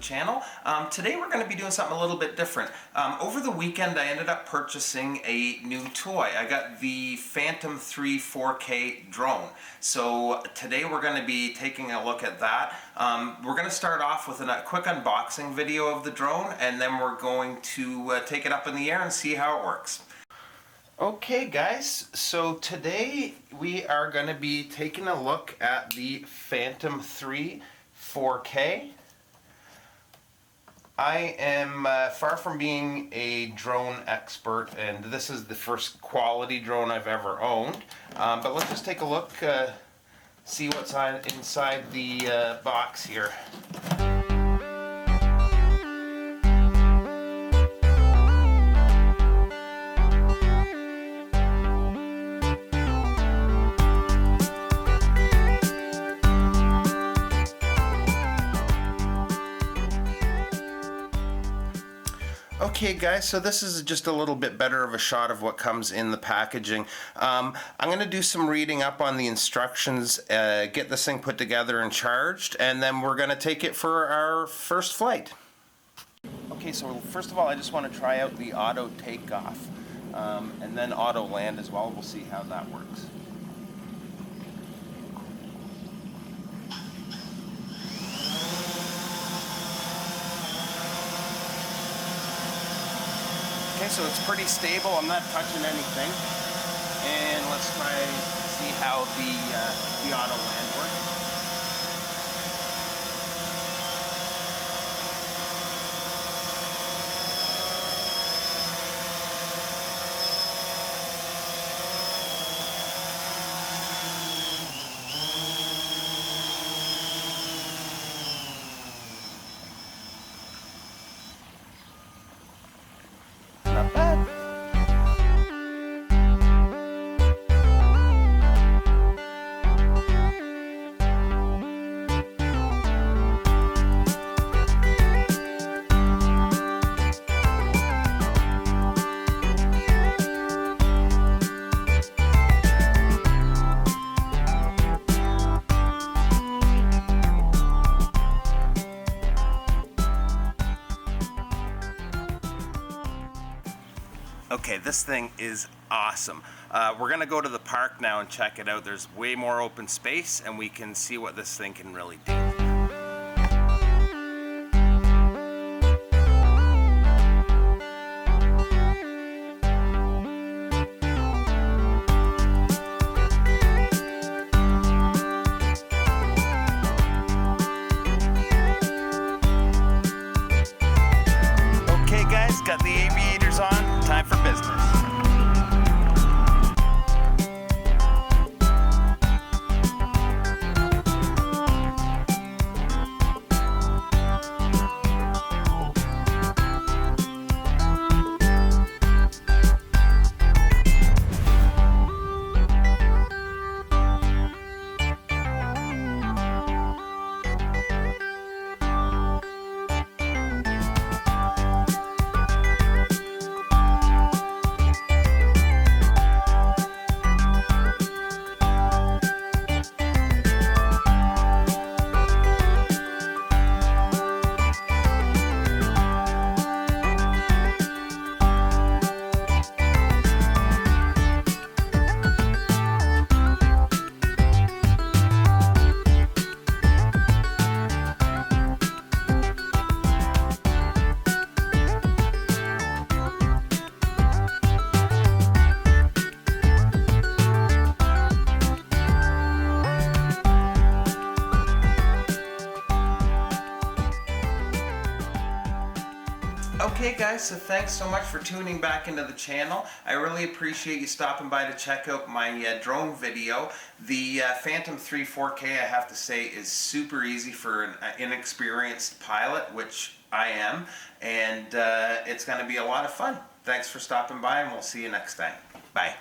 channel. Today we're going to be doing something a little bit different. Over the weekend I ended up purchasing a new toy. I got the Phantom 3 4K drone. So today we're going to be taking a look at that. We're going to start off with a quick unboxing video of the drone, and then we're going to take it up in the air and see how it works. Okay guys, so today we are going to be taking a look at the Phantom 3 4K. I am far from being a drone expert, and this is the first quality drone I've ever owned. But let's just take a look, see what's inside the box here. Okay guys, so this is just a little bit better of a shot of what comes in the packaging. I'm going to do some reading up on the instructions, get this thing put together and charged, and then we're going to take it for our first flight. Okay, so first of all I just want to try out the auto takeoff, and then auto land as well. We'll see how that works. Okay, so it's pretty stable. I'm not touching anything. And let's try to see how the auto land works. Okay, this thing is awesome. We're gonna go to the park now and check it out. There's way more open space and we can see what this thing can really do. Okay guys, got the aviators on. Time for business. Okay guys, so thanks so much for tuning back into the channel. I really appreciate you stopping by to check out my drone video. The Phantom 3 4K, I have to say, is super easy for an inexperienced pilot, which I am, and it's going to be a lot of fun. Thanks for stopping by, and we'll see you next time. Bye.